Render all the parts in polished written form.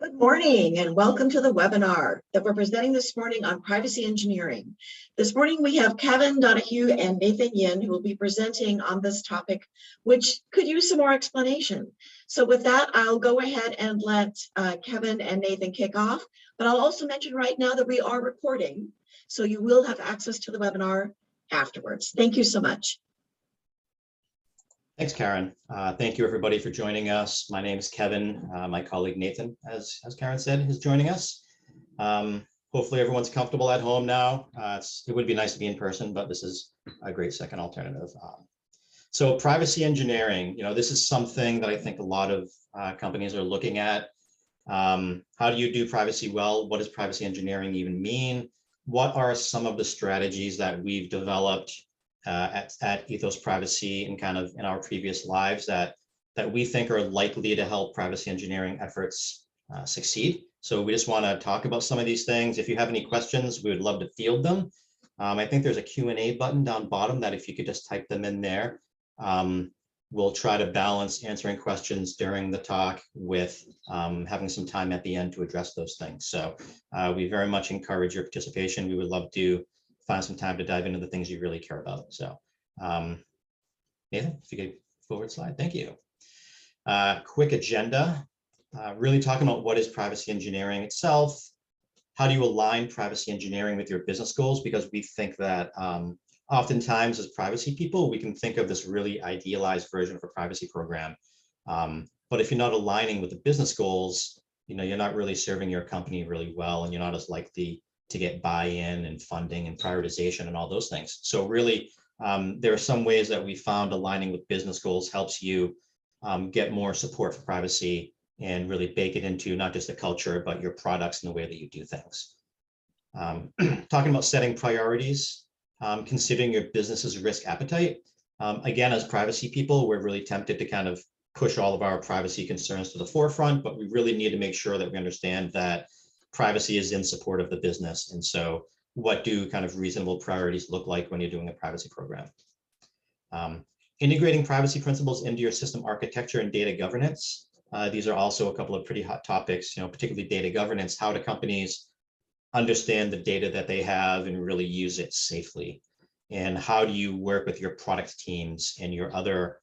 Good morning and welcome to the webinar that we're presenting this morning on privacy engineering. This morning we have Kevin Donahue and Nathan Yin who will be presenting on this topic, which could use some more explanation. So with that, I'll go ahead and let Kevin and Nathan kick off, but I'll also mention right now that we are recording, so you will have access to the webinar afterwards. Thank you so much. Thanks, Karen. Thank you, everybody, for joining us. My name is Kevin. My colleague Nathan, as Karen said, is joining us. Hopefully, everyone's comfortable at home now. It would be nice to be in person, but this is a great second alternative. So privacy engineering, this is something that I think a lot of companies are looking at. How do you do privacy well? What does privacy engineering even mean? What are some of the strategies that we've developed at Ethos Privacy and kind of in our previous lives that we think are likely to help privacy engineering efforts succeed. So we just want to talk about some of these things. If you have any questions, we would love to field them. I think there's a Q&A button down bottom that if you could just type them in there, we'll try to balance answering questions during the talk with having some time at the end to address those things. So we very much encourage your participation. We would love to find some time to dive into the things you really care about. So Nathan, if you could forward slide, thank you. Quick agenda, really talking about what is privacy engineering itself. How do you align privacy engineering with your business goals? Because we think that oftentimes as privacy people, we can think of this really idealized version of a privacy program. But if you're not aligning with the business goals, you're not really serving your company really well, and you're not as likely to get buy-in and funding and prioritization and all those things. So really, there are some ways that we found aligning with business goals helps you get more support for privacy and really bake it into not just the culture, but your products and the way that you do things. Talking about setting priorities, considering your business's risk appetite. Again, as privacy people, we're really tempted to kind of push all of our privacy concerns to the forefront, but we really need to make sure that we understand that privacy is in support of the business. And so what do kind of reasonable priorities look like when you're doing a privacy program? Integrating privacy principles into your system architecture and data governance. These are also a couple of pretty hot topics, particularly data governance. How do companies understand the data that they have and really use it safely? And how do you work with your product teams and your other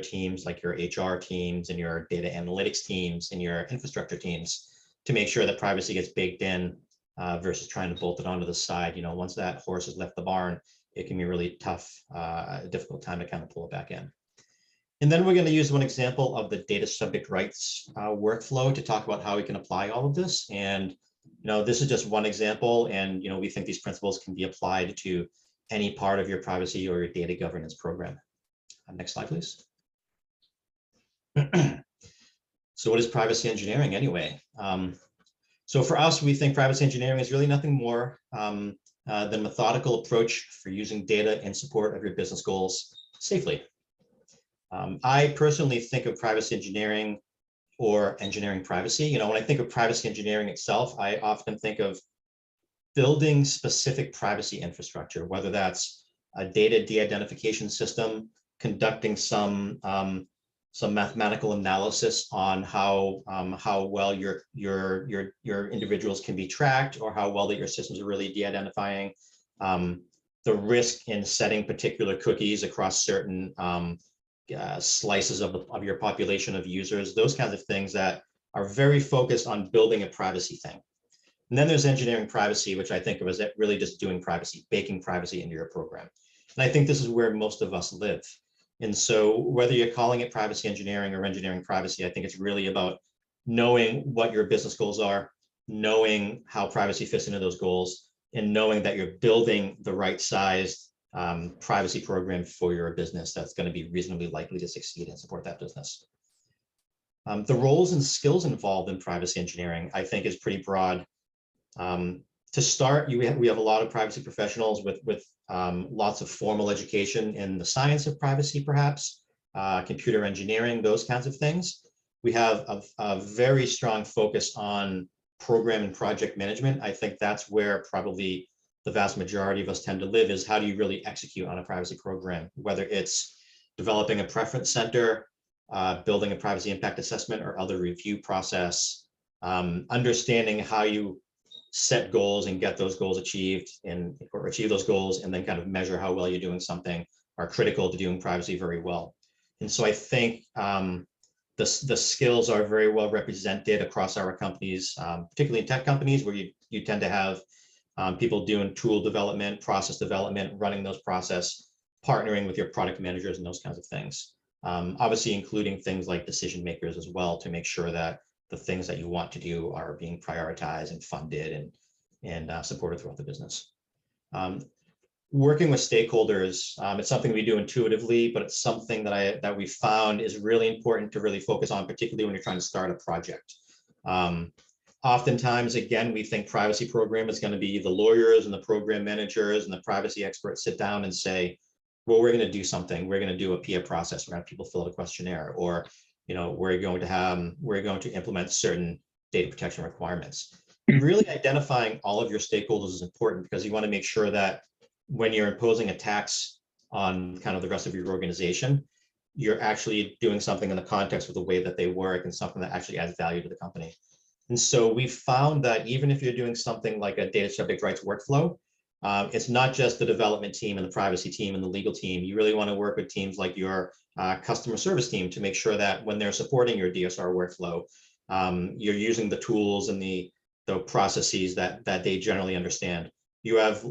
teams, like your HR teams and your data analytics teams and your infrastructure teams, to make sure that privacy gets baked in versus trying to bolt it onto the side? Once that horse has left the barn, it can be really tough, difficult time to kind of pull it back in. And then we're going to use one example of the data subject rights workflow to talk about how we can apply all of this. And this is just one example, and we think these principles can be applied to any part of your privacy or your data governance program. Next slide, please. So what is privacy engineering anyway? So for us, we think privacy engineering is really nothing more than a methodical approach for using data in support of your business goals safely. I personally think of privacy engineering or engineering privacy. When I think of privacy engineering itself, I often think of building specific privacy infrastructure, whether that's a data de-identification system, conducting some mathematical analysis on how well your individuals can be tracked, or how well that your systems are really de-identifying, the risk in setting particular cookies across certain slices of your population of users, those kinds of things that are very focused on building a privacy thing. And then there's engineering privacy, which I think of as really just doing privacy, baking privacy into your program. And I think this is where most of us live. And so whether you're calling it privacy engineering or engineering privacy, I think it's really about knowing what your business goals are, knowing how privacy fits into those goals, and knowing that you're building the right sized privacy program for your business that's going to be reasonably likely to succeed and support that business. The roles and skills involved in privacy engineering, I think, is pretty broad. To start, we have a lot of privacy professionals with lots of formal education in the science of privacy, perhaps, computer engineering, those kinds of things. We have a very strong focus on program and project management. I think that's where probably the vast majority of us tend to live, is how do you really execute on a privacy program, whether it's developing a preference center, building a privacy impact assessment or other review process, understanding how you set goals and get those goals achieved or achieve those goals and then kind of measure how well you're doing something are critical to doing privacy very well. And so I think the skills are very well represented across our companies, particularly in tech companies where you tend to have people doing tool development, process development, running those process, partnering with your product managers and those kinds of things. Obviously including things like decision makers as well to make sure that the things that you want to do are being prioritized and funded and supported throughout the business. Working with stakeholders, it's something we do intuitively, but it's something that we found is really important to really focus on, particularly when you're trying to start a project. Oftentimes, again, we think privacy program is going to be the lawyers and the program managers and the privacy experts sit down and say, well, we're going to do something. We're going to do a PIA process. We're going to have people fill out a questionnaire, or we're going to implement certain data protection requirements. Really identifying all of your stakeholders is important because you want to make sure that when you're imposing a tax on kind of the rest of your organization, you're actually doing something in the context of the way that they work and something that actually adds value to the company. And so we found that even if you're doing something like a data subject rights workflow, it's not just the development team and the privacy team and the legal team. You really want to work with teams like your customer service team to make sure that when they're supporting your DSR workflow, you're using the tools and the processes that they generally understand. You have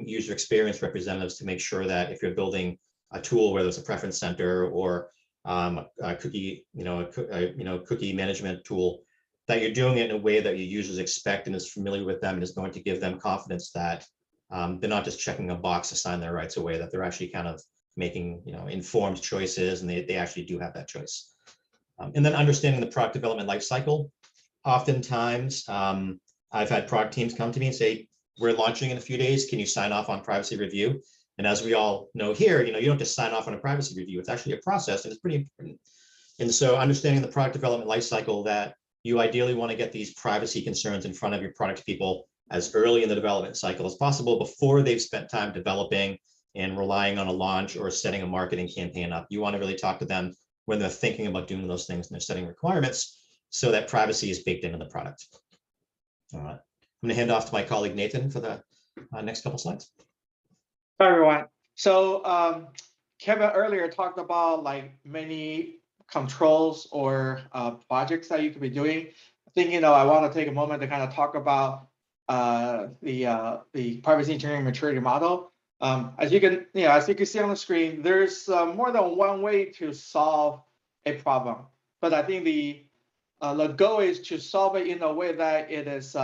user experience representatives to make sure that if you're building a tool, whether it's a preference center or a cookie, cookie management tool, that you're doing it in a way that your users expect and is familiar with them and is going to give them confidence that they're not just checking a box to sign their rights away, that they're actually kind of making informed choices and they actually do have that choice. And then understanding the product development lifecycle. Oftentimes, I've had product teams come to me and say, we're launching in a few days. Can you sign off on privacy review? And as we all know here, you don't just sign off on a privacy review. It's actually a process and it's pretty important. And so understanding the product development lifecycle, that you ideally want to get these privacy concerns in front of your product people as early in the development cycle as possible before they've spent time developing and relying on a launch or setting a marketing campaign up. You want to really talk to them when they're thinking about doing those things and they're setting requirements so that privacy is baked into the product. All right. I'm going to hand off to my colleague, Nathan, for the next couple slides. Hi, everyone. So Kevin earlier talked about like many controls or projects that you could be doing. I think, I want to take a moment to kind of talk about the privacy engineering maturity model. As you can see on the screen, there's more than one way to solve a problem. But I think the goal is to solve it in a way that it is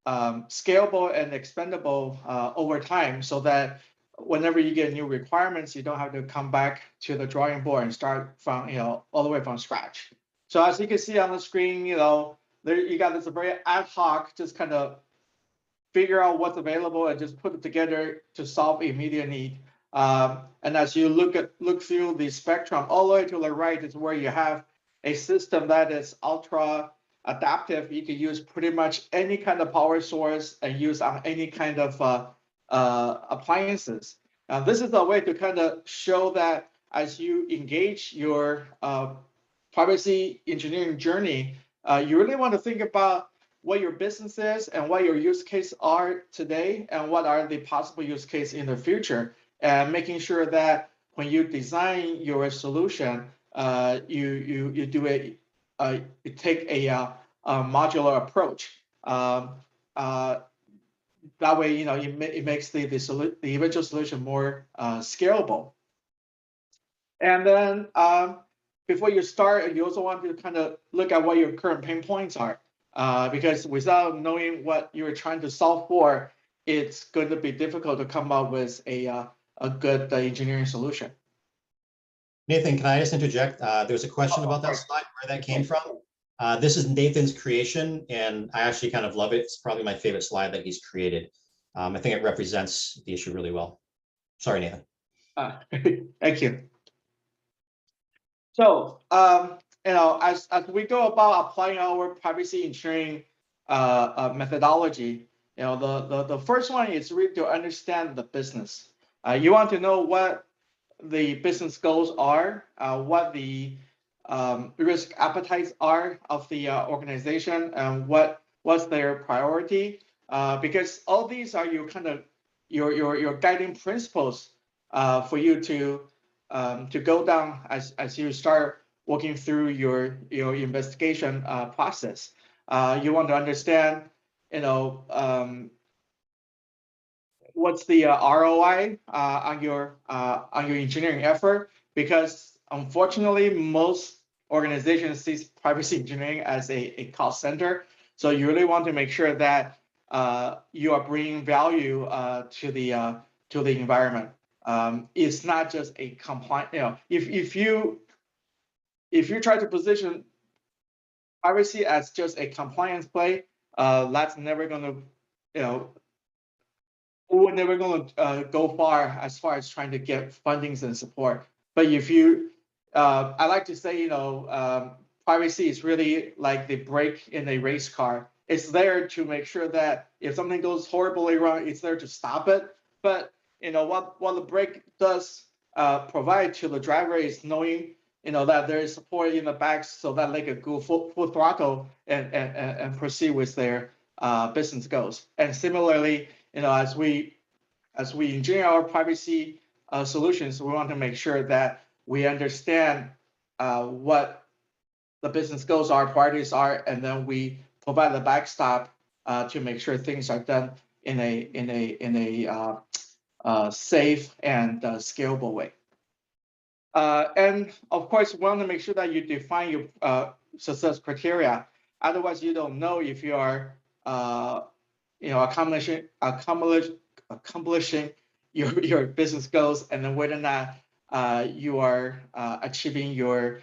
scalable and expandable over time, so that whenever you get new requirements, you don't have to come back to the drawing board and start from all the way from scratch. So as you can see on the screen, there you got this very ad hoc, just kind of figure out what's available and just put it together to solve immediate need. And as you look through the spectrum, all the way to the right is where you have a system that is ultra adaptive. You can use pretty much any kind of power source and use on any kind of appliances. This is a way to kind of show that as you engage your privacy engineering journey, you really want to think about what your business is and what your use case are today and what are the possible use case in the future, and making sure that when you design your solution, you do it. You take a modular approach. That way, it makes the eventual solution more scalable. And then before you start, you also want to kind of look at what your current pain points are, because without knowing what you're trying to solve for, it's going to be difficult to come up with a good engineering solution. Nathan, can I just interject? There's a question about that slide, where that came from. This is Nathan's creation, and I actually kind of love it. It's probably my favorite slide that he's created. I think it represents the issue really well. Sorry, Nathan. Thank you. So, as we go about applying our privacy engineering methodology, the first one is really to understand the business. You want to know what the business goals are, what the risk appetites are of the organization and what's their priority. Because all these are your kind of your guiding principles for you to go down as you start working through your investigation process. You want to understand, what's the ROI on your engineering effort, because unfortunately most organizations see privacy engineering as a cost center. So you really want to make sure that you are bringing value to the environment. It's not just a compliant. If you try to position privacy as just a compliance play, that's never going to, we're never going to go far as trying to get fundings and support. But if you, I like to say, privacy is really like the brake in a race car. It's there to make sure that if something goes horribly wrong, it's there to stop it. But what the brake does provide to the driver is knowing that there is support in the back so that they can go full throttle and proceed with their business goals. And similarly, as we engineer our privacy solutions, we want to make sure that we understand what the business goals are, priorities are, and then we provide the backstop to make sure things are done in a safe and scalable way. And of course, we want to make sure that you define your success criteria. Otherwise, you don't know if you are accomplishing your business goals, and then whether or not you are achieving your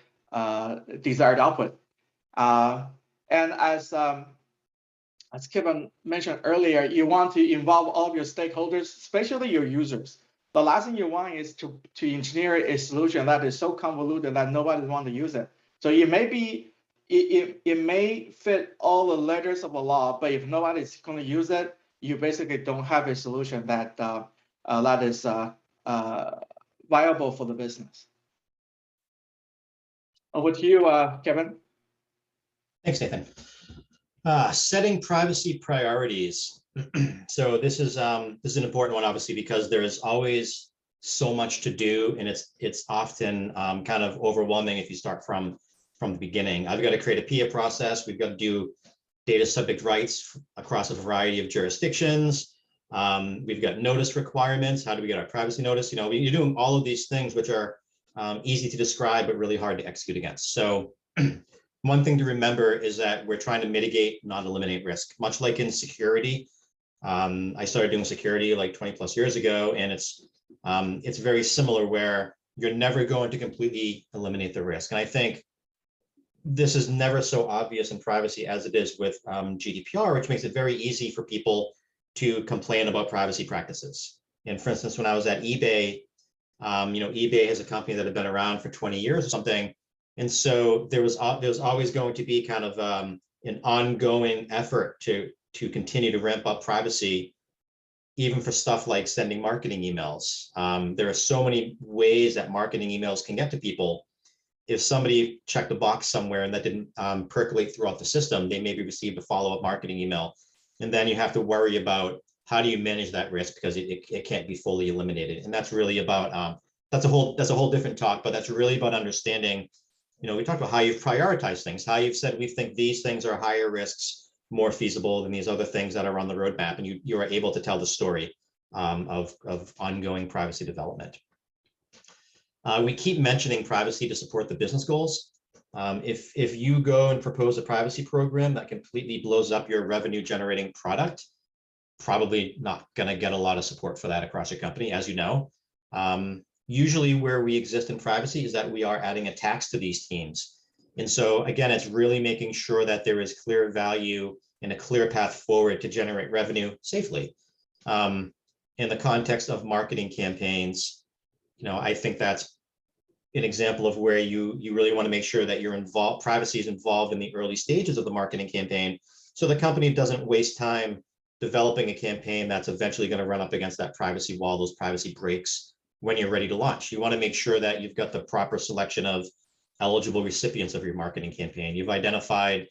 desired output. And as Kevin mentioned earlier, you want to involve all of your stakeholders, especially your users. The last thing you want is to engineer a solution that is so convoluted that nobody wants to use it. So it may be, it may fit all the letters of the law, but if nobody's going to use it, you basically don't have a solution that that is viable for the business. Over to you, Kevin. Thanks, Nathan. Setting privacy priorities. So this is an important one, obviously, because there is always so much to do, and it's often kind of overwhelming if you start from the beginning. I've got to create a PIA process. We've got to do data subject rights across a variety of jurisdictions. We've got notice requirements. How do we get our privacy notice? You're doing all of these things, which are easy to describe, but really hard to execute against. So one thing to remember is that we're trying to mitigate, not eliminate risk, much like in security. I started doing security like 20 plus years ago, and it's very similar, where you're never going to completely eliminate the risk. And I think this is never so obvious in privacy as it is with GDPR, which makes it very easy for people to complain about privacy practices. And for instance, when I was at eBay, eBay is a company that had been around for 20 years or something. And so there was always going to be kind of an ongoing effort to continue to ramp up privacy, even for stuff like sending marketing emails. There are so many ways that marketing emails can get to people. If somebody checked a box somewhere and that didn't percolate throughout the system, they maybe received a follow-up marketing email. And then you have to worry about how do you manage that risk, because it can't be fully eliminated. And that's really about, that's a whole different talk, but that's really about understanding, we talked about how you've prioritized things, how you've said, we think these things are higher risks, more feasible than these other things that are on the roadmap. And you are able to tell the story of ongoing privacy development. We keep mentioning privacy to support the business goals. If you go and propose a privacy program that completely blows up your revenue generating product, probably not going to get a lot of support for that across your company, as you know. Usually where we exist in privacy is that we are adding a tax to these teams. And so again, it's really making sure that there is clear value and a clear path forward to generate revenue safely. In the context of marketing campaigns, I think that's an example of where you really want to make sure that you're involved, privacy is involved in the early stages of the marketing campaign, so the company doesn't waste time developing a campaign that's eventually going to run up against that privacy wall, those privacy breaks, when you're ready to launch. You want to make sure that you've got the proper selection of eligible recipients of your marketing campaign. You've identified,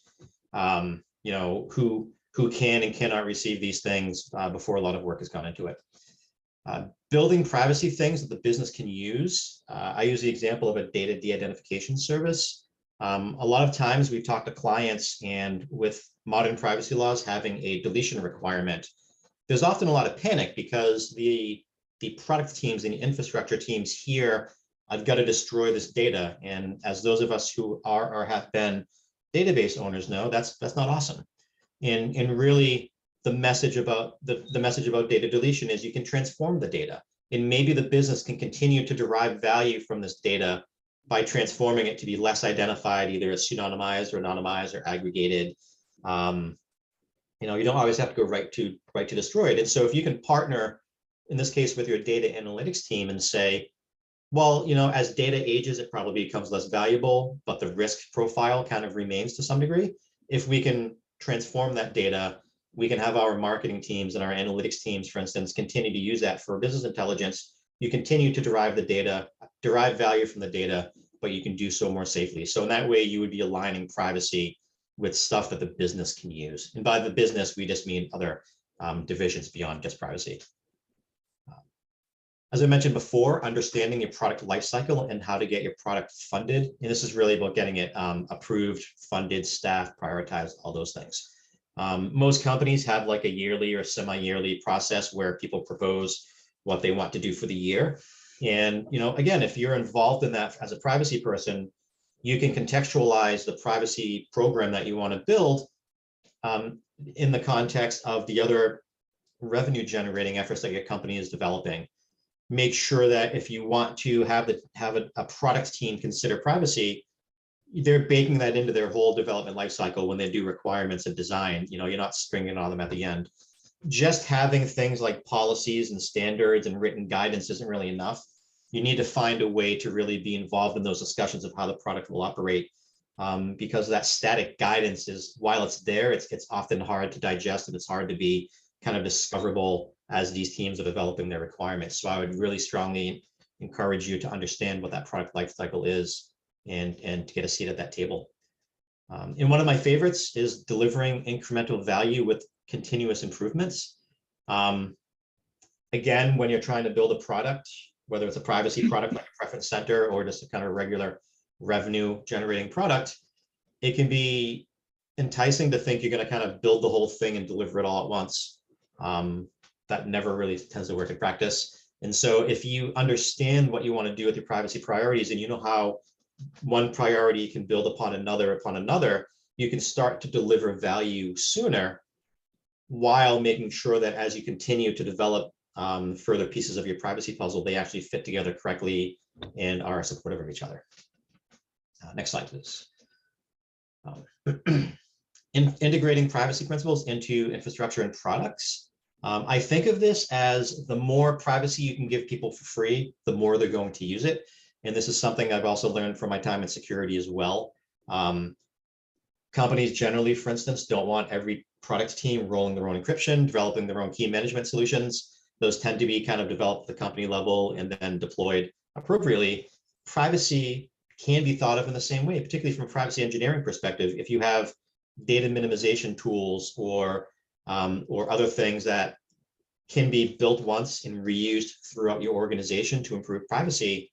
who can and cannot receive these things before a lot of work has gone into it. Building privacy things that the business can use. I use the example of a data de-identification service. A lot of times we've talked to clients, and with modern privacy laws having a deletion requirement, there's often a lot of panic because the product teams and the infrastructure teams here, I've got to destroy this data. And as those of us who are or have been database owners know, that's not awesome. And really, the message about data deletion is you can transform the data, and maybe the business can continue to derive value from this data by transforming it to be less identified, either as pseudonymized or anonymized or aggregated. You don't always have to go right to destroy it. And so if you can partner, in this case, with your data analytics team and say, well, as data ages, it probably becomes less valuable, but the risk profile kind of remains to some degree. If we can transform that data, we can have our marketing teams and our analytics teams, for instance, continue to use that for business intelligence. You continue to derive value from the data, but you can do so more safely. So in that way, you would be aligning privacy with stuff that the business can use. And by the business, we just mean other divisions beyond just privacy. As I mentioned before, understanding your product lifecycle and how to get your product funded. And this is really about getting it approved, funded, staffed, prioritized, all those things. Most companies have like a yearly or semi-yearly process where people propose what they want to do for the year. And, again, if you're involved in that as a privacy person, you can contextualize the privacy program that you want to build in the context of the other revenue generating efforts that your company is developing. Make sure that if you want to have a product team consider privacy, they're baking that into their whole development lifecycle when they do requirements and design. You're not stringing it on them at the end. Just having things like policies and standards and written guidance isn't really enough. You need to find a way to really be involved in those discussions of how the product will operate, because that static guidance is, while it's there, it's often hard to digest, and it's hard to be kind of discoverable as these teams are developing their requirements. So I would really strongly encourage you to understand what that product lifecycle is and to get a seat at that table. And one of my favorites is delivering incremental value with continuous improvements. Again, when you're trying to build a product, whether it's a privacy product like a preference center or just a kind of regular revenue generating product, it can be enticing to think you're going to kind of build the whole thing and deliver it all at once. That never really tends to work in practice. And so if you understand what you want to do with your privacy priorities, and you know how one priority can build upon another, you can start to deliver value sooner, while making sure that as you continue to develop further pieces of your privacy puzzle, they actually fit together correctly and are supportive of each other. Next slide, please. Integrating privacy principles into infrastructure and products. I think of this as the more privacy you can give people for free, the more they're going to use it. And this is something I've also learned from my time in security as well. Companies generally, for instance, don't want every product team rolling their own encryption, developing their own key management solutions. Those tend to be kind of developed at the company level and then deployed appropriately. Privacy can be thought of in the same way, particularly from a privacy engineering perspective. If you have data minimization tools or other things that can be built once and reused throughout your organization to improve privacy,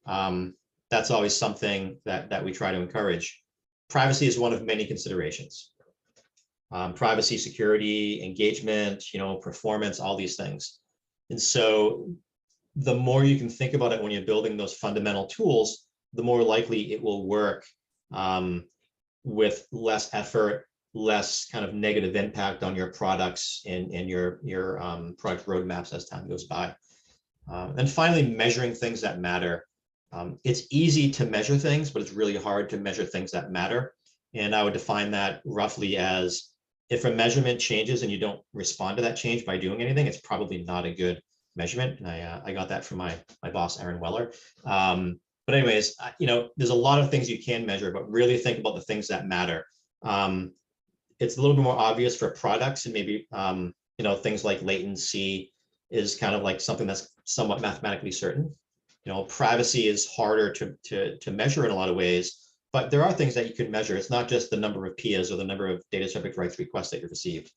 that's always something that we try to encourage. Privacy is one of many considerations. Privacy, security, engagement, performance, all these things. And so the more you can think about it when you're building those fundamental tools, the more likely it will work with less effort, less kind of negative impact on your products and your product roadmaps as time goes by. And finally, measuring things that matter. It's easy to measure things, but it's really hard to measure things that matter. And I would define that roughly as, if a measurement changes and you don't respond to that change by doing anything, it's probably not a good measurement. And I got that from my boss, Aaron Weller. But anyways, there's a lot of things you can measure, but really think about the things that matter. It's a little bit more obvious for products, and maybe things like latency is kind of like something that's somewhat mathematically certain. privacy is harder to measure in a lot of ways, but there are things that you can measure. It's not just the number of PIAs or the number of data subject rights requests that you've received.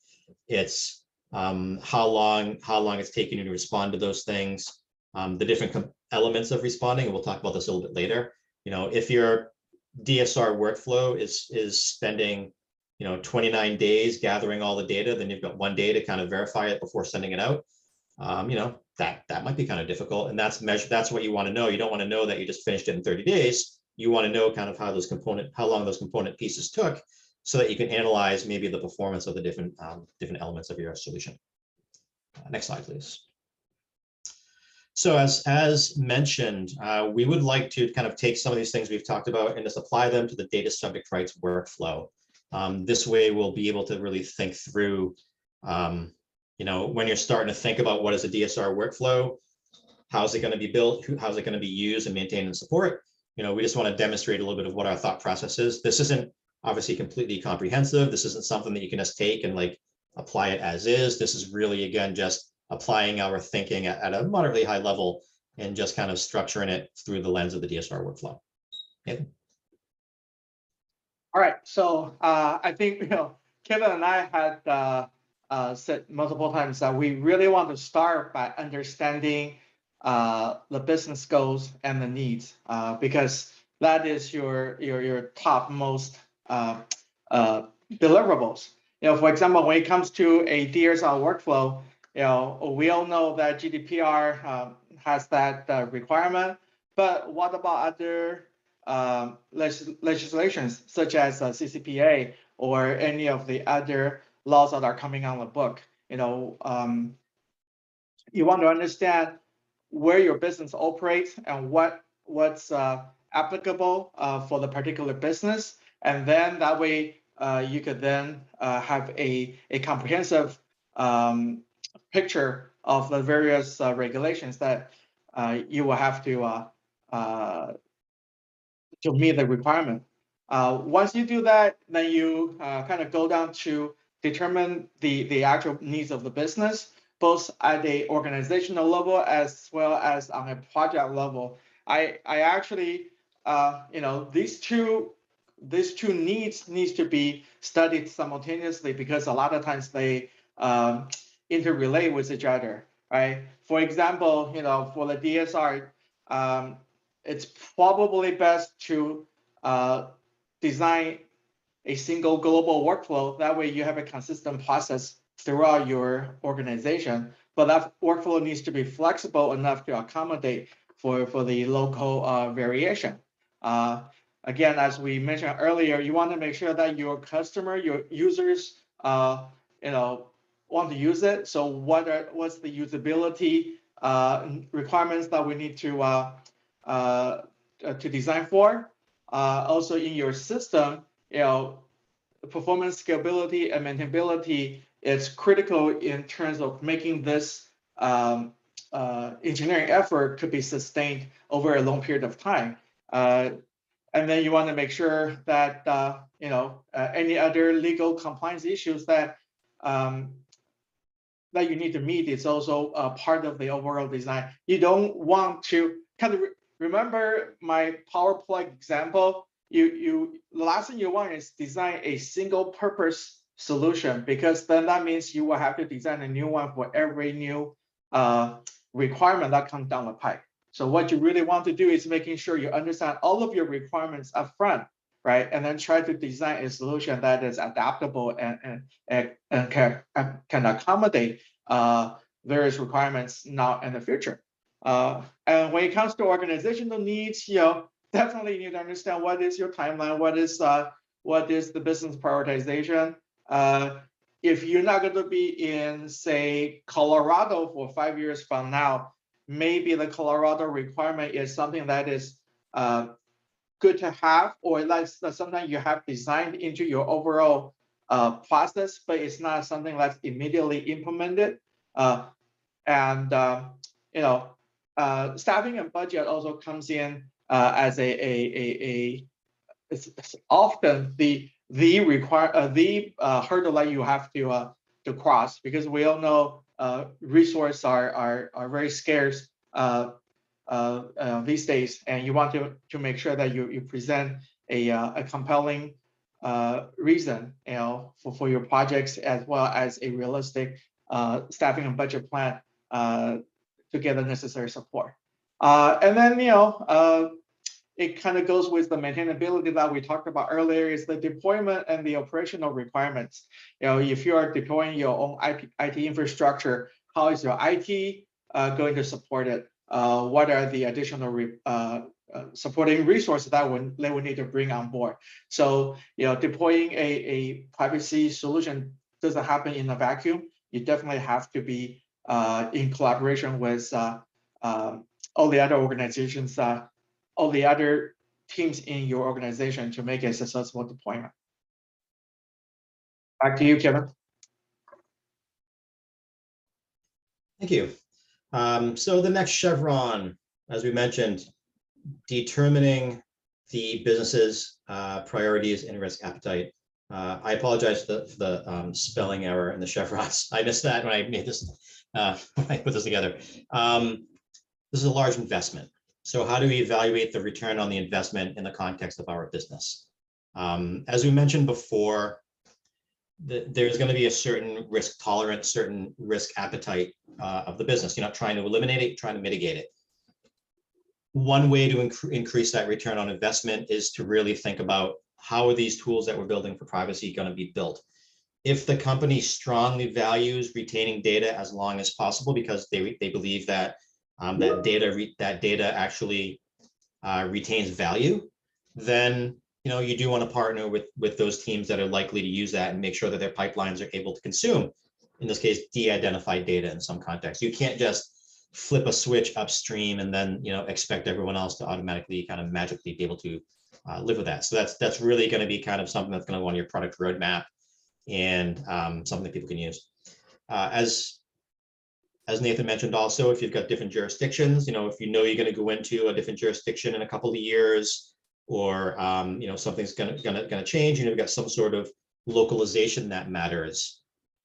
It's how long it's taken you to respond to those things, the different elements of responding, and we'll talk about this a little bit later. If your DSR workflow is spending 29 days gathering all the data, then you've got 1 day to kind of verify it before sending it out. That might be kind of difficult, and that's what you want to know. You don't want to know that you just finished it in 30 days. You want to know kind of how long those component pieces took, so that you can analyze maybe the performance of the different elements of your solution. Next slide, please. So as mentioned, we would like to kind of take some of these things we've talked about and just apply them to the data subject rights workflow. This way, we'll be able to really think through, when you're starting to think about what is a DSR workflow, how's it going to be built, how's it going to be used and maintained and support. We just want to demonstrate a little bit of what our thought process is. This isn't obviously completely comprehensive. This isn't something that you can just take and like apply it as is. This is really, again, just applying our thinking at a moderately high level and just kind of structuring it through the lens of the DSR workflow. Yeah. All right, so I think Kevin and I had said multiple times that we really want to start by understanding the business goals and the needs, because that is your topmost deliverables. For example, when it comes to a DSR workflow, we all know that GDPR has that requirement, but what about other legislations such as CCPA or any of the other laws that are coming on the book? You want to understand where your business operates and what's applicable for the particular business, and then that way you could then have a comprehensive picture of the various regulations that you will have to meet the requirement. Once you do that, then you kind of go down to determine the actual needs of the business, both at the organizational level as well as on a project level. I actually, these two needs to be studied simultaneously, because a lot of times they interrelate with each other, right? For example, for the DSR, it's probably best to design a single global workflow. That way you have a consistent process throughout your organization, but that workflow needs to be flexible enough to accommodate for the local variation. Again, as we mentioned earlier, you want to make sure that your customer, your users, want to use it. So what's the usability requirements that we need to design for? Also in your system, performance, scalability, and maintainability is critical in terms of making this engineering effort could be sustained over a long period of time. And then you want to make sure that any other legal compliance issues that you need to meet is also part of the overall design. You don't want to kind of remember my power plug example. The last thing you want is design a single purpose solution, because then that means you will have to design a new one for every new requirement that comes down the pipe. So what you really want to do is making sure you understand all of your requirements up front, right? And then try to design a solution that is adaptable and can accommodate various requirements now and the future. And when it comes to organizational needs, definitely you need to understand what is your timeline, what is the business prioritization. If you're not going to be in, say, Colorado for 5 years from now, maybe the Colorado requirement is something that is good to have, or that's something you have designed into your overall process, but it's not something that's immediately implemented. Staffing and budget also comes in as it's often the hurdle that you have to cross, because we all know resources are very scarce these days, and you want to make sure that you present a compelling reason, for your projects, as well as a realistic staffing and budget plan to get the necessary support. And then, it kind of goes with the maintainability that we talked about earlier, is the deployment and the operational requirements. If you are deploying your own IT infrastructure, how is your IT going to support it? What are the additional supporting resources that they would need to bring on board? So, deploying a privacy solution doesn't happen in a vacuum. You definitely have to be in collaboration with all the other organizations, all the other teams in your organization to make a successful deployment. Back to you, Kevin. Thank you. So the next chevron, as we mentioned, determining the business's priorities and risk appetite. I apologize for the spelling error in the chevrons. I missed that when I made this, when I put this together. This is a large investment. So how do we evaluate the return on the investment in the context of our business? As we mentioned before, there's going to be a certain risk tolerance, certain risk appetite of the business. You're not trying to eliminate it, you're trying to mitigate it. One way to increase that return on investment is to really think about how are these tools that we're building for privacy going to be built. If the company strongly values retaining data as long as possible because they believe that that data actually retains value, then you do want to partner with those teams that are likely to use that and make sure that their pipelines are able to consume, in this case, de-identified data in some context. You can't just flip a switch upstream and then expect everyone else to automatically kind of magically be able to live with that. So that's really going to be kind of something that's going to go on your product roadmap and something that people can use. As Nathan mentioned, also, if you've got different jurisdictions, if you're going to go into a different jurisdiction in a couple of years, or something's going to change, you've got some sort of localization that matters.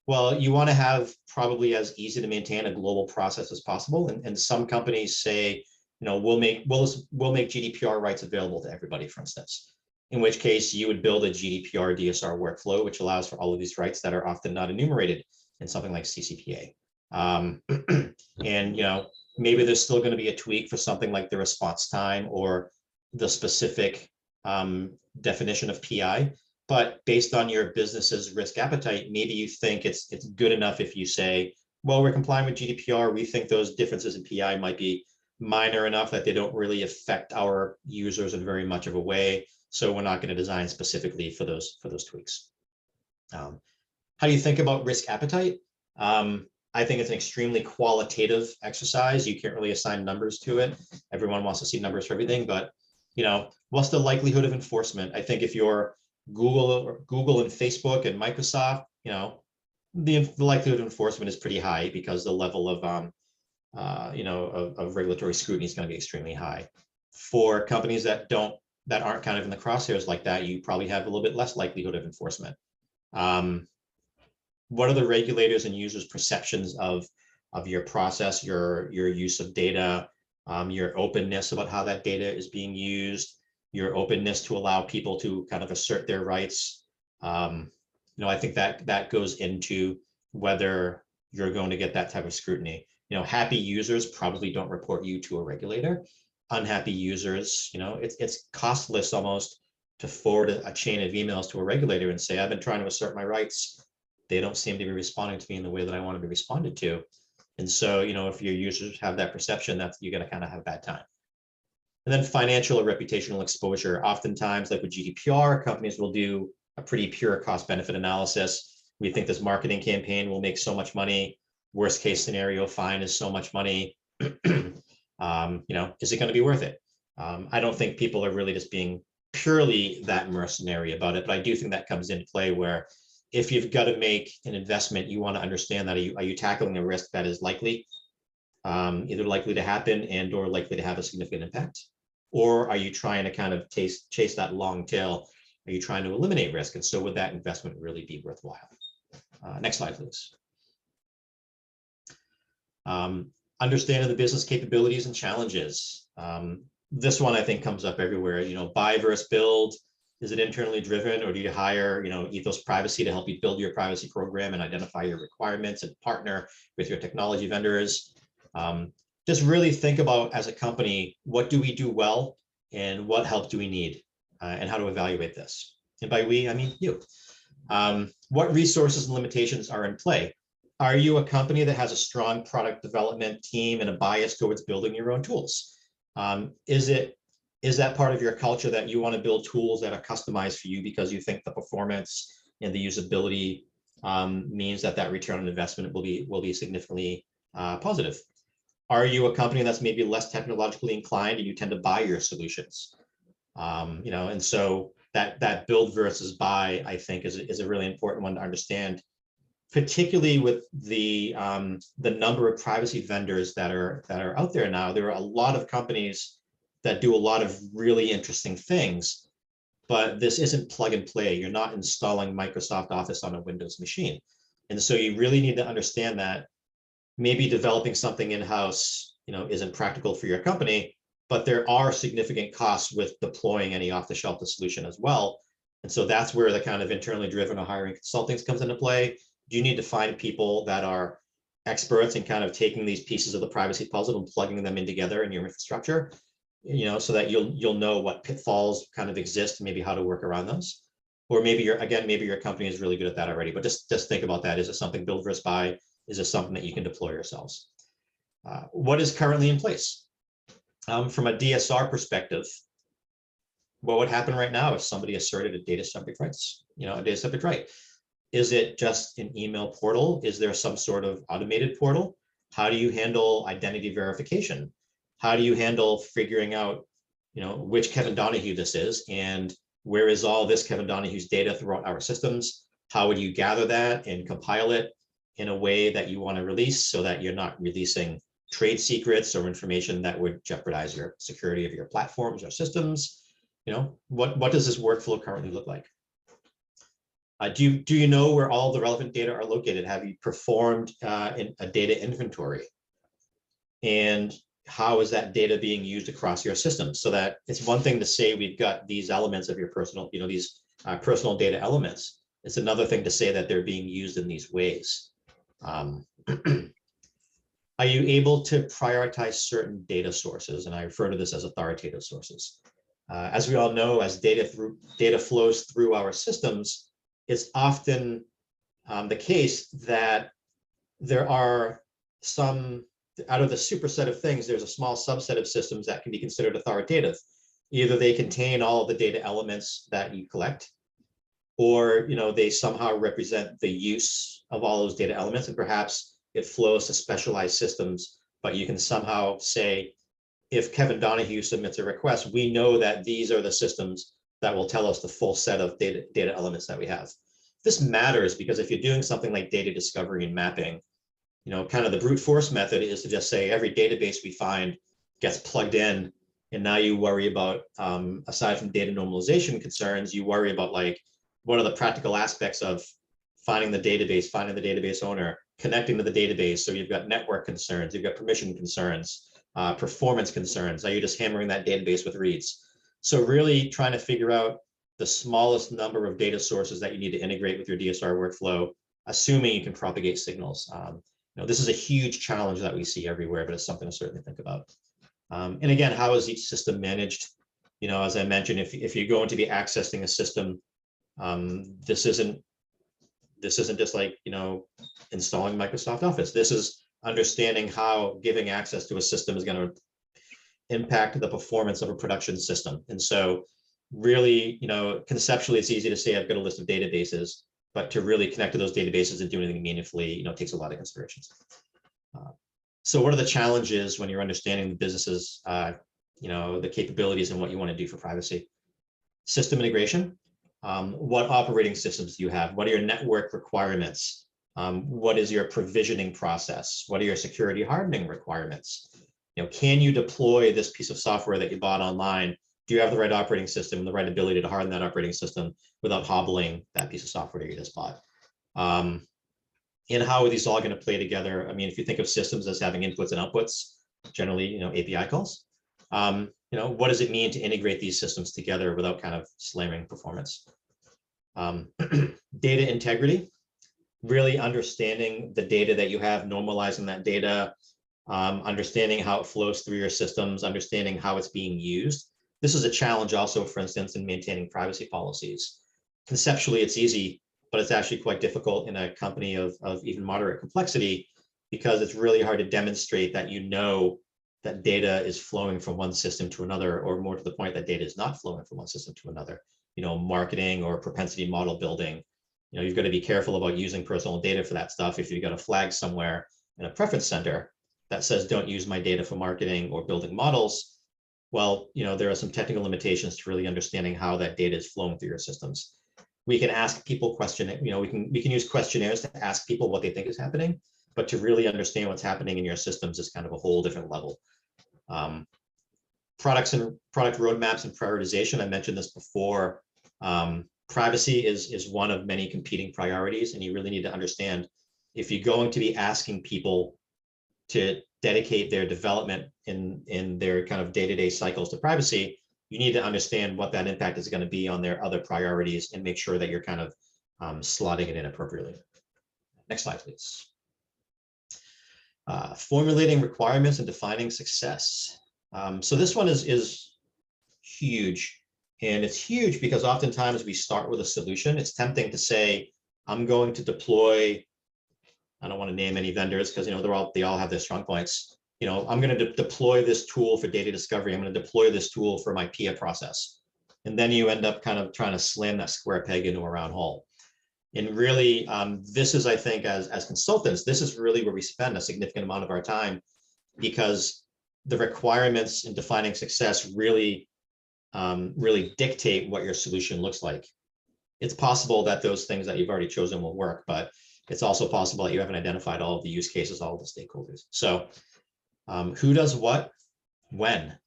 Well, you want to have probably as easy to maintain a global process as possible. And some companies say, we'll make GDPR rights available to everybody, for instance. In which case, you would build a GDPR DSR workflow, which allows for all of these rights that are often not enumerated in something like CCPA. And maybe there's still going to be a tweak for something like the response time or the specific definition of PI. But based on your business's risk appetite, maybe you think it's good enough if you say, well, we're complying with GDPR. We think those differences in PI might be minor enough that they don't really affect our users in very much of a way. So we're not going to design specifically for those tweaks. How do you think about risk appetite? I think it's an extremely qualitative exercise. You can't really assign numbers to it. Everyone wants to see numbers for everything, but what's the likelihood of enforcement? I think if you're Google and Facebook and Microsoft, the likelihood of enforcement is pretty high because the level of of regulatory scrutiny is going to be extremely high. For companies that aren't kind of in the crosshairs like that, you probably have a little bit less likelihood of enforcement. What are the regulators and users' perceptions of your process, your use of data, your openness about how that data is being used, your openness to allow people to kind of assert their rights? I think that goes into whether you're going to get that type of scrutiny. Happy users probably don't report you to a regulator. Unhappy users, it's costless almost to forward a chain of emails to a regulator and say, I've been trying to assert my rights. They don't seem to be responding to me in the way that I want to be responded to. And so, if your users have that perception, you're going to kind of have a bad time. And then financial or reputational exposure. Oftentimes, like with GDPR, companies will do a pretty pure cost benefit analysis. We think this marketing campaign will make so much money. Worst case scenario, fine is so much money. Is it going to be worth it? I don't think people are really just being purely that mercenary about it, but I do think that comes into play where if you've got to make an investment, you want to understand that are you tackling a risk that is likely, either likely to happen and or likely to have a significant impact? Or are you trying to kind of chase that long tail? Are you trying to eliminate risk? And so would that investment really be worthwhile? Next slide, please. understanding the business capabilities and challenges. This one I think comes up everywhere. Buy versus build. Is it internally driven, or do you hire, Ethos Privacy to help you build your privacy program and identify your requirements and partner with your technology vendors? Just really think about, as a company, what do we do well and what help do we need, and how to evaluate this. And by we, I mean you. What resources and limitations are in play? Are you a company that has a strong product development team and a bias towards building your own tools? Is that part of your culture that you want to build tools that are customized for you because you think the performance and the usability means that return on investment will be significantly positive? Are you a company that's maybe less technologically inclined and you tend to buy your solutions? And so that build versus buy, I think, is a really important one to understand, particularly with the number of privacy vendors that are out there now. There are a lot of companies that do a lot of really interesting things, but this isn't plug and play. You're not installing Microsoft Office on a Windows machine. And so you really need to understand that maybe developing something in-house, isn't practical for your company, but there are significant costs with deploying any off-the-shelf solution as well. And so that's where the kind of internally driven or hiring consultings comes into play. You need to find people that are experts in kind of taking these pieces of the privacy puzzle and plugging them in together in your infrastructure, so that you'll know what pitfalls kind of exist and maybe how to work around those. Or maybe your company is really good at that already, but just think about that. Is it something build versus buy? Is it something that you can deploy yourselves? What is currently in place? From a DSR perspective, what would happen right now if somebody asserted a data subject rights, a data subject right? Is it just an email portal? Is there some sort of automated portal? How do you handle identity verification? How do you handle figuring out, which Kevin Donahue this is, and where is all this Kevin Donahue's data throughout our systems? How would you gather that and compile it in a way that you want to release so that you're not releasing trade secrets or information that would jeopardize your security of your platforms or systems? What does this workflow currently look like? Do you know where all the relevant data are located? Have you performed a data inventory? And how is that data being used across your system? So that it's one thing to say we've got these elements of your personal, these personal data elements. It's another thing to say that they're being used in these ways. Are you able to prioritize certain data sources? And I refer to this as authoritative sources. As we all know, as data flows through our systems, it's often the case that there are some, out of the superset of things, there's a small subset of systems that can be considered authoritative. Either they contain all of the data elements that you collect, or they somehow represent the use of all those data elements, and perhaps it flows to specialized systems, but you can somehow say, if Kevin Donahue submits a request, we know that these are the systems that will tell us the full set of data elements that we have. This matters because if you're doing something like data discovery and mapping, kind of the brute force method is to just say every database we find gets plugged in, and now you worry about, aside from data normalization concerns, you worry about like, what are the practical aspects of finding the database owner, connecting to the database. So you've got network concerns, you've got permission concerns, performance concerns. Are you just hammering that database with reads? So really trying to figure out the smallest number of data sources that you need to integrate with your DSR workflow, assuming you can propagate signals. This is a huge challenge that we see everywhere, but it's something to certainly think about. And again, how is each system managed? As I mentioned, if you're going to be accessing a system, this isn't just like, installing Microsoft Office. This is understanding how giving access to a system is going to impact the performance of a production system. And so really, conceptually, it's easy to say I've got a list of databases, but to really connect to those databases and do anything meaningfully, takes a lot of considerations. So what are the challenges when you're understanding the businesses, the capabilities and what you want to do for privacy? System integration. What operating systems do you have? What are your network requirements? What is your provisioning process? What are your security hardening requirements? Can you deploy this piece of software that you bought online? Do you have the right operating system and the right ability to harden that operating system without hobbling that piece of software that you just bought? And how are these all going to play together? I mean, if you think of systems as having inputs and outputs, generally, API calls, what does it mean to integrate these systems together without kind of slamming performance? Data integrity, really understanding the data that you have, normalizing that data, understanding how it flows through your systems, understanding how it's being used. This is a challenge also, for instance, in maintaining privacy policies. Conceptually, it's easy, but it's actually quite difficult in a company of even moderate complexity, because it's really hard to demonstrate that that data is flowing from one system to another, or more to the point, that data is not flowing from one system to another. Marketing or propensity model building, you've got to be careful about using personal data for that stuff. If you've got a flag somewhere in a preference center that says, don't use my data for marketing or building models, well, there are some technical limitations to really understanding how that data is flowing through your systems. We can ask people we can use questionnaires to ask people what they think is happening, but to really understand what's happening in your systems is kind of a whole different level. Products and product roadmaps and prioritization, I mentioned this before. Privacy is one of many competing priorities, and you really need to understand, if you're going to be asking people to dedicate their development in their kind of day-to-day cycles to privacy, you need to understand what that impact is going to be on their other priorities, and make sure that you're kind of slotting it in appropriately. Next slide, please. Formulating requirements and defining success. So this one is huge, and it's huge because oftentimes we start with a solution. It's tempting to say, I'm going to deploy, I don't want to name any vendors because they all have their strong points. I'm going to deploy this tool for data discovery. I'm going to deploy this tool for my PIA process. And then you end up kind of trying to slam that square peg into a round hole. And really, this is, I think, as consultants, this is really where we spend a significant amount of our time, because the requirements in defining success really dictate what your solution looks like. It's possible that those things that you've already chosen will work, but it's also possible that you haven't identified all of the use cases, all of the stakeholders. So who does what, when?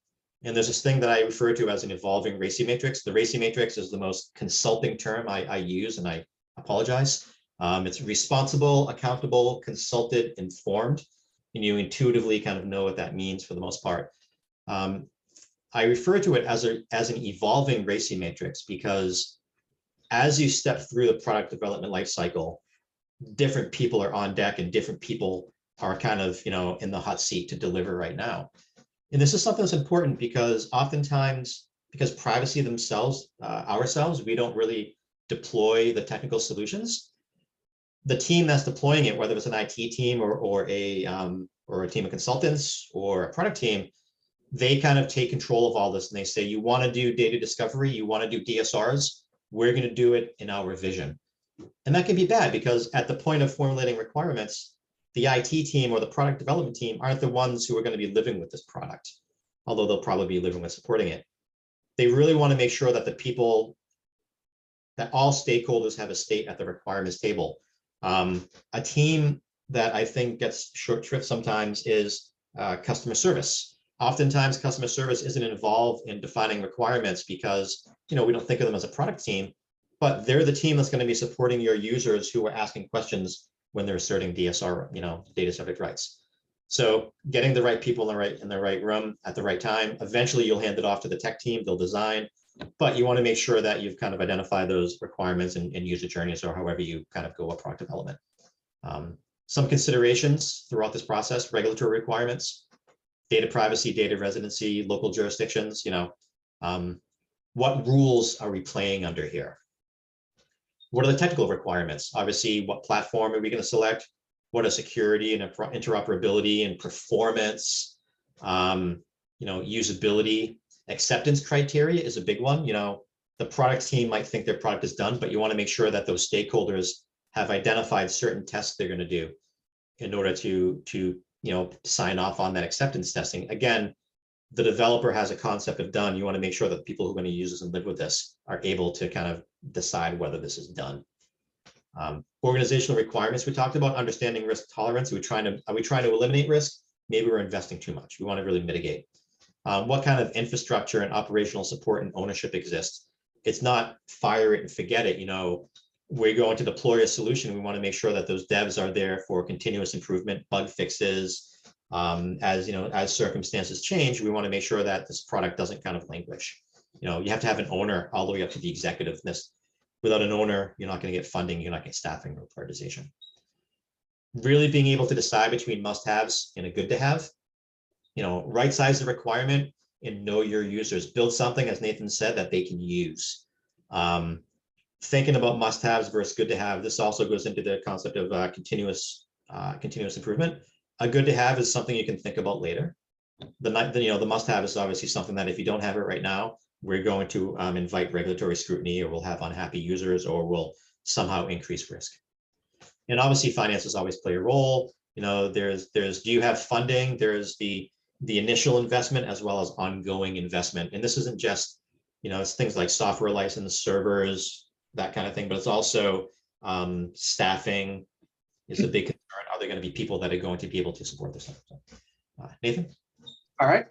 And there's this thing that I refer to as an evolving RACI matrix. The RACI matrix is the most consulting term I use, and I apologize. It's responsible, accountable, consulted, informed, and you intuitively kind of know what that means for the most part. I refer to it as an evolving RACI matrix because as you step through the product development lifecycle, different people are on deck and different people are kind of in the hot seat to deliver right now. And this is something that's important because oftentimes, because privacy themselves, ourselves, we don't really deploy the technical solutions. The team that's deploying it, whether it's an IT team or a team of consultants or a product team, they kind of take control of all this and they say, you want to do data discovery, you want to do DSRs, we're going to do it in our vision. And that can be bad because at the point of formulating requirements, the IT team or the product development team aren't the ones who are going to be living with this product, although they'll probably be living with supporting it. They really want to make sure that that all stakeholders have a stake at the requirements table. A team that I think gets short shrift sometimes is customer service. Oftentimes, customer service isn't involved in defining requirements because we don't think of them as a product team, but they're the team that's going to be supporting your users who are asking questions when they're asserting DSR, data subject rights. So getting the right people in the right room at the right time. Eventually, you'll hand it off to the tech team. They'll design, but you want to make sure that you've kind of identified those requirements and user journeys, or however you kind of go with product development. Some considerations throughout this process: regulatory requirements, data privacy, data residency, local jurisdictions. What rules are we playing under here? What are the technical requirements? Obviously, what platform are we going to select? What are security and interoperability and performance? Usability, acceptance criteria is a big one. The product team might think their product is done, but you want to make sure that those stakeholders have identified certain tests they're going to do in order to sign off on that acceptance testing. Again, the developer has a concept of done. You want to make sure that the people who are going to use this and live with this are able to kind of decide whether this is done. Organizational requirements we talked about, understanding risk tolerance. Are we trying to eliminate risk? Maybe we're investing too much. We want to really mitigate. What kind of infrastructure and operational support and ownership exists? It's not fire it and forget it. we're going to deploy a solution, we want to make sure that those devs are there for continuous improvement, bug fixes. As circumstances change, we want to make sure that this product doesn't kind of languish. You have to have an owner all the way up to the executiveness. Without an owner, you're not going to get funding, you're not getting staffing or prioritization. Really being able to decide between must-haves and a good to have. Right size the requirement and know your users. Build something, as Nathan said, that they can use. Thinking about must-haves versus good to have, this also goes into the concept of continuous improvement. A good to have is something you can think about later. The must-have is obviously something that if you don't have it right now, we're going to invite regulatory scrutiny, or we'll have unhappy users, or we'll somehow increase risk. And obviously, finances always play a role. There's do you have funding? There's the initial investment as well as ongoing investment. And this isn't just, it's things like software license, servers, that kind of thing, but it's also staffing is a big concern. Are there going to be people that are going to be able to support this? Nathan? All right.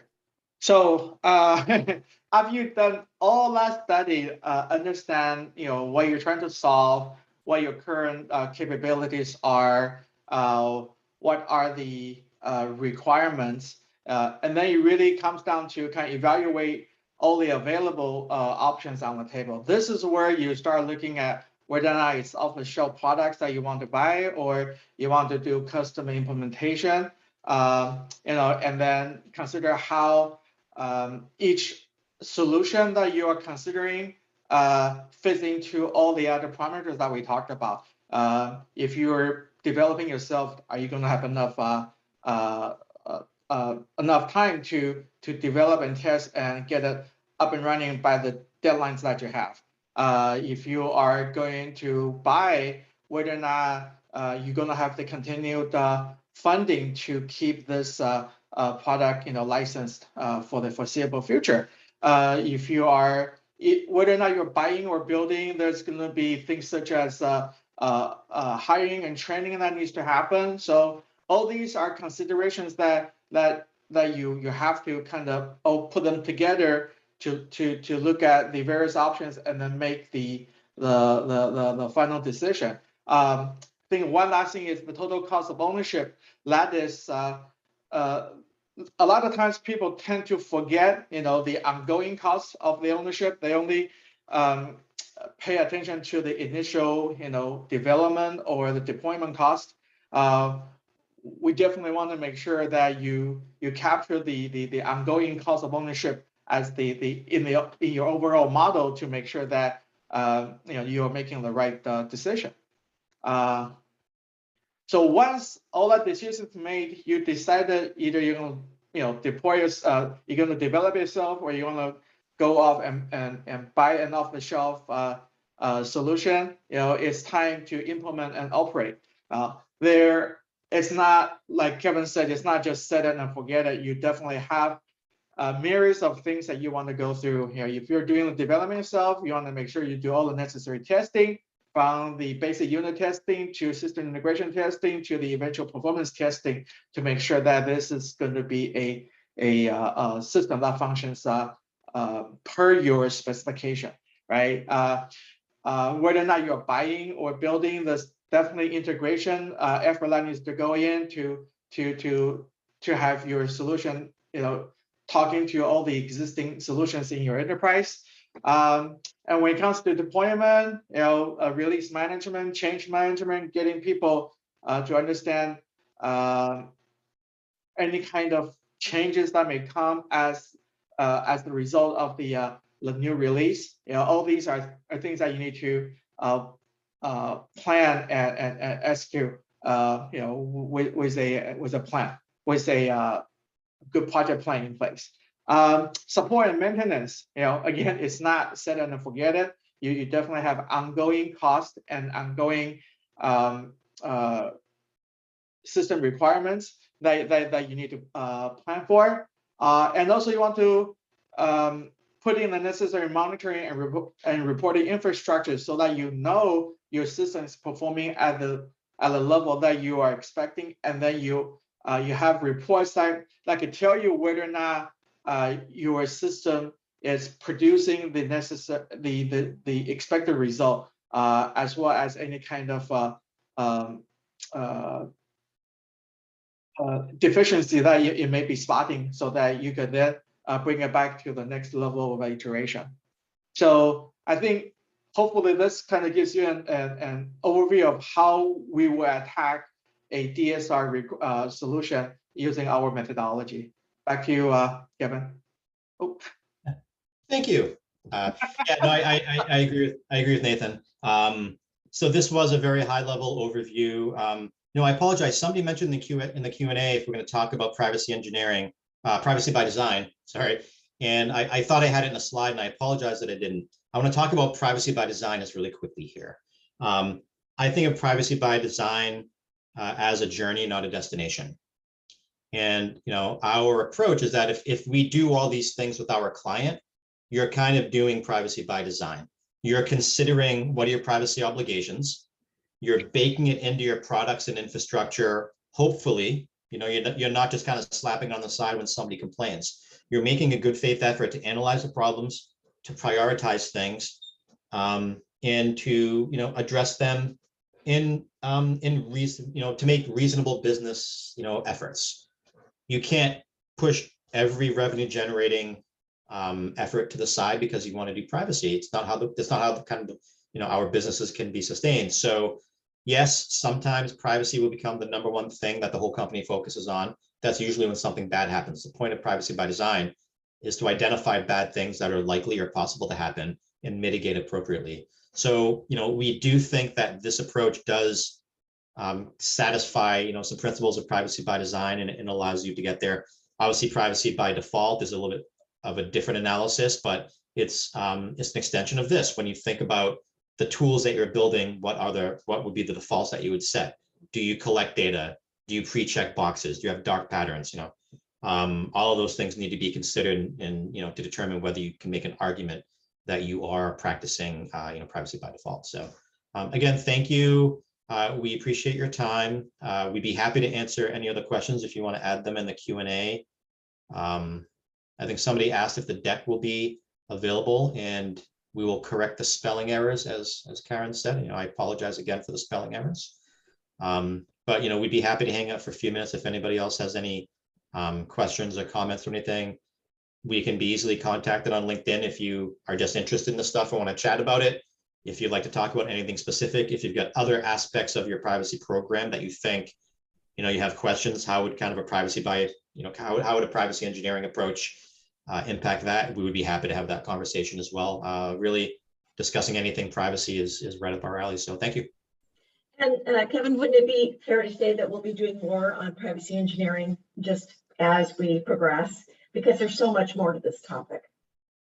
So have you done all that study, understand what you're trying to solve, what your current capabilities are, what are the requirements, and then it really comes down to kind of evaluate all the available options on the table. This is where you start looking at whether or not it's off-the-shelf products that you want to buy, or you want to do custom implementation, and then consider how each solution that you are considering fits into all the other parameters that we talked about. If you're developing yourself, are you going to have enough time to develop and test and get it up and running by the deadlines that you have? If you are going to buy, whether or not you're going to have the continued funding to keep this product licensed for the foreseeable future. If you are, whether or not you're buying or building, there's going to be things such as hiring and training that needs to happen. So all these are considerations that you have to kind of all put them together to look at the various options and then make the final decision. I think one last thing is the total cost of ownership. That is a lot of times people tend to forget the ongoing costs of the ownership. They only pay attention to the initial development or the deployment cost. We definitely want to make sure that you capture the ongoing cost of ownership as in your overall model to make sure that you are making the right decision. So once all that decisions made, you decided either you're going to deploy you're going to develop yourself, or you're going to go off and buy an off-the-shelf solution. It's time to implement and operate. It's not like Kevin said. It's not just set it and forget it. You definitely have myriads of things that you want to go through. If you're doing the development yourself, you want to make sure you do all the necessary testing, from the basic unit testing to system integration testing to the eventual performance testing, to make sure that this is going to be a system that functions per your specification, right? Whether or not you're buying or building, there's definitely integration effort that needs to go in to have your solution, talking to all the existing solutions in your enterprise. And when it comes to deployment, release management, change management, getting people to understand any kind of changes that may come as the result of the new release. All these are things that you need to plan and execute. With a plan, with a good project plan in place. Support and maintenance, again, it's not set and forget it. You definitely have ongoing costs and ongoing system requirements that you need to plan for. And also you want to put in the necessary monitoring and reporting infrastructure so that your system is performing at the level that you are expecting, and then you have reports that can tell you whether or not your system is producing the expected result as well as any kind of deficiency that you may be spotting, so that you can then bring it back to the next level of iteration. So I think hopefully this kind of gives you an overview of how we will attack a DSR solution using our methodology. Back to you, Kevin. Oh. Thank you. Yeah, no, I agree with Nathan. So this was a very high level overview. No, I apologize. Somebody mentioned in the Q&A if we're going to talk about privacy engineering, privacy by design. Sorry, and I thought I had it in a slide, and I apologize that I didn't. I want to talk about privacy by design just really quickly here. I think of privacy by design as a journey, not a destination. And our approach is that if we do all these things with our client, you're kind of doing privacy by design. You're considering what are your privacy obligations. You're baking it into your products and infrastructure. Hopefully, you're not just kind of slapping on the side when somebody complains. You're making a good faith effort to analyze the problems, to prioritize things, and to address them in reason, to make reasonable business efforts. You can't push every revenue generating effort to the side because you want to do privacy. It's not how the kind of our businesses can be sustained. So yes, sometimes privacy will become the number one thing that the whole company focuses on. That's usually when something bad happens. The point of privacy by design is to identify bad things that are likely or possible to happen and mitigate appropriately. So we do think that this approach does satisfy some principles of privacy by design, and allows you to get there. Obviously, privacy by default is a little bit of a different analysis, but it's an extension of this. When you think about the tools that you're building, what would be the defaults that you would set? Do you collect data? Do you pre-check boxes? Do you have dark patterns? All of those things need to be considered, and to determine whether you can make an argument that you are practicing privacy by default. So again, thank you. We appreciate your time. We'd be happy to answer any other questions if you want to add them in the Q&A. I think somebody asked if the deck will be available, and we will correct the spelling errors, as Karen said. I apologize again for the spelling errors. But we'd be happy to hang out for a few minutes if anybody else has any questions or comments or anything. We can be easily contacted on LinkedIn if you are just interested in the stuff or want to chat about it. If you'd like to talk about anything specific, if you've got other aspects of your privacy program that you think, you have questions, how would kind of a privacy by, how would a privacy engineering approach impact that? We would be happy to have that conversation as well. Really discussing anything privacy is right up our alley. So thank you. And Kevin, wouldn't it be fair to say that we'll be doing more on privacy engineering just as we progress, because there's so much more to this topic?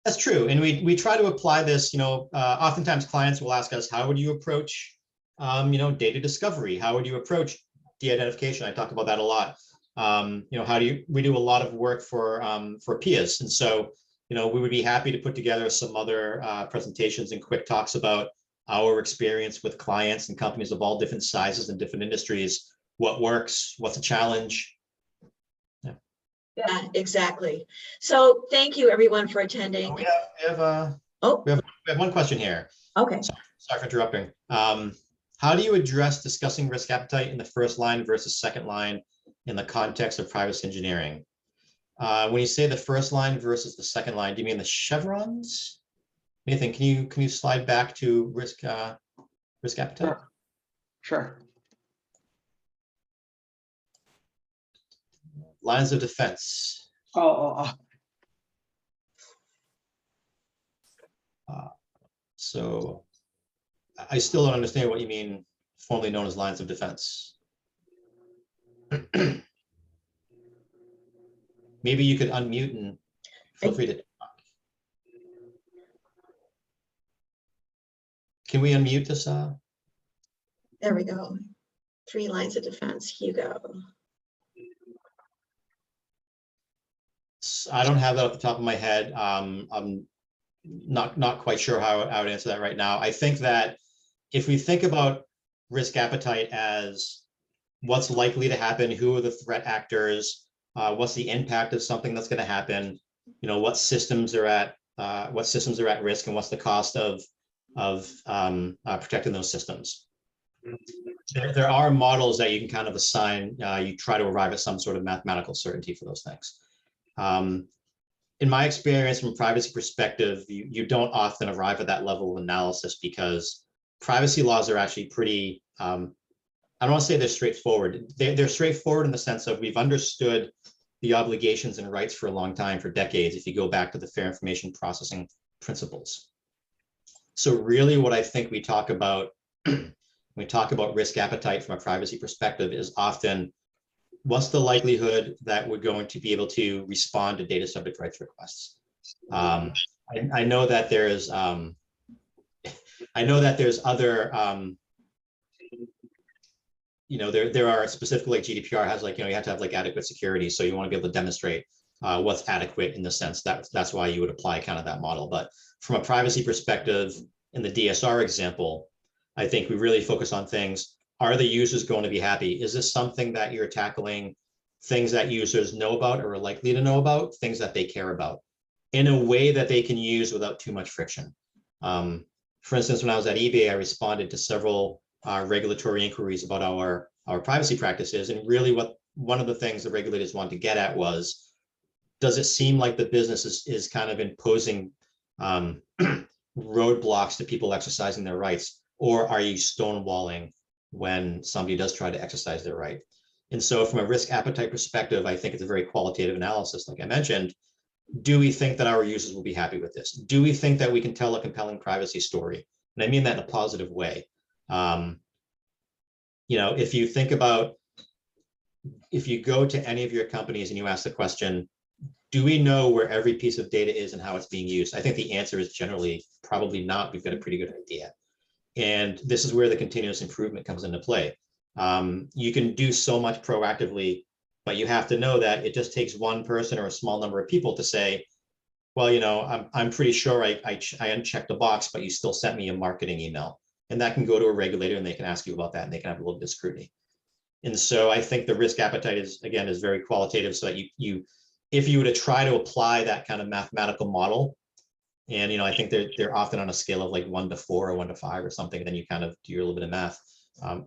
That's true. And we try to apply this, oftentimes clients will ask us, how would you approach, data discovery? How would you approach de-identification? I talk about that a lot. We do a lot of work for PIAs. And so, we would be happy to put together some other presentations and quick talks about our experience with clients and companies of all different sizes and different industries. What works, what's a challenge? Yeah, exactly. So thank you everyone for attending. We have one question here. Okay. Sorry for interrupting. How do you address discussing risk appetite in the first line versus second line in the context of privacy engineering? When you say the first line versus the second line, do you mean the chevrons? Nathan, can you slide back to risk appetite? Sure. Lines of defense. So I still don't understand what you mean, formerly known as lines of defense. Maybe you could unmute and feel free to talk. Can we unmute this? There we go. 3 lines of defense, Hugo. I don't have that off the top of my head. I'm not quite sure how I would answer that right now. I think that if we think about risk appetite as what's likely to happen, who are the threat actors, what's the impact of something that's going to happen, what systems are at risk, and what's the cost of protecting those systems. There are models that you can kind of assign, you try to arrive at some sort of mathematical certainty for those things. In my experience, from a privacy perspective, you don't often arrive at that level of analysis because privacy laws are actually pretty, I don't want to say they're straightforward. They're straightforward in the sense of we've understood the obligations and rights for a long time, for decades, if you go back to the fair information processing principles. So really what I think we talk about when we talk about risk appetite from a privacy perspective is often what's the likelihood that we're going to be able to respond to data subject rights requests. I know that there's other there are specifically like GDPR has like, you have to have like adequate security. So you want to be able to demonstrate what's adequate in the sense that that's why you would apply kind of that model. But from a privacy perspective, in the DSR example, I think we really focus on things. Are the users going to be happy? Is this something that you're tackling things that users know about or are likely to know about, things that they care about in a way that they can use without too much friction? For instance, when I was at eBay, I responded to several regulatory inquiries about our privacy practices. And really one of the things the regulators wanted to get at was, does it seem like the business is kind of imposing roadblocks to people exercising their rights, or are you stonewalling when somebody does try to exercise their right? And so from a risk appetite perspective, I think it's a very qualitative analysis. Like I mentioned, do we think that our users will be happy with this? Do we think that we can tell a compelling privacy story? And I mean that in a positive way. If you think about, if you go to any of your companies and you ask the question, do we know where every piece of data is and how it's being used? I think the answer is generally probably not. We've got a pretty good idea. And this is where the continuous improvement comes into play. You can do so much proactively, but you have to know that it just takes one person or a small number of people to say, well, I'm pretty sure I unchecked the box, but you still sent me a marketing email. And that can go to a regulator and they can ask you about that and they can have a little bit of scrutiny. And so I think the risk appetite is very qualitative, so that if you were to try to apply that kind of mathematical model, and I think they're often on a scale of like 1 to 4 or 1 to 5 or something, then you kind of do a little bit of math.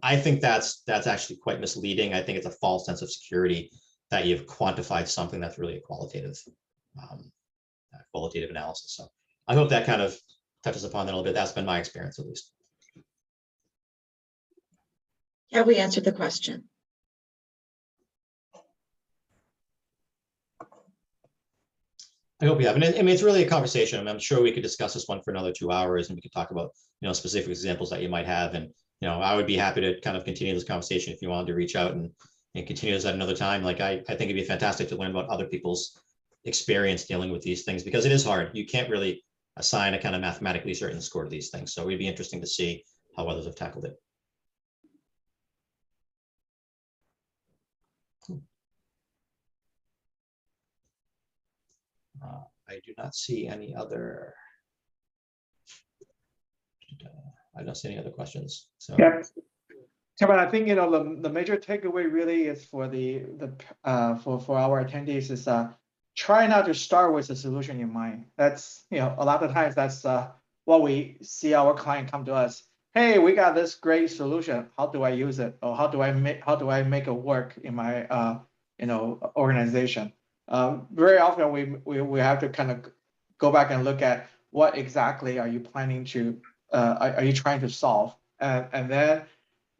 I think that's actually quite misleading. I think it's a false sense of security that you've quantified something that's really a qualitative analysis. So I hope that kind of touches upon that a little bit. That's been my experience, at least. Have we answered the question? I hope you have. And I mean, it's really a conversation. I mean, I'm sure we could discuss this one for another 2 hours and we could talk about, specific examples that you might have. And, I would be happy to kind of continue this conversation if you wanted to reach out and continue this at another time. Like, I think it'd be fantastic to learn about other people's experience dealing with these things, because it is hard. You can't really assign a kind of mathematically certain score to these things. So it'd be interesting to see how others have tackled it. I do not see any other. I don't see any other questions. So. Yeah. Kevin, I think the major takeaway really is for for our attendees is try not to start with a solution in mind. That's a lot of times that's what we see our client come to us. Hey, we got this great solution. How do I use it? Or how do I make it work in my organization? Very often we have to kind of go back and look at what exactly are you planning to are you trying to solve, and then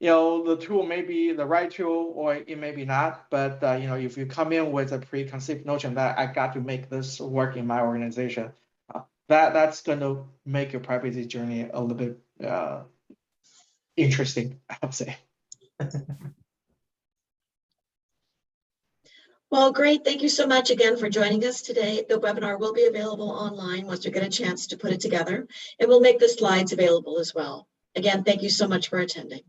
the tool may be the right tool or it may be not, but if you come in with a preconceived notion that I got to make this work in my organization, that's going to make your privacy journey a little bit interesting, I would say. Well, great. Thank you so much again for joining us today. The webinar will be available online once we get a chance to put it together, and we'll make the slides available as well. Again, thank you so much for attending.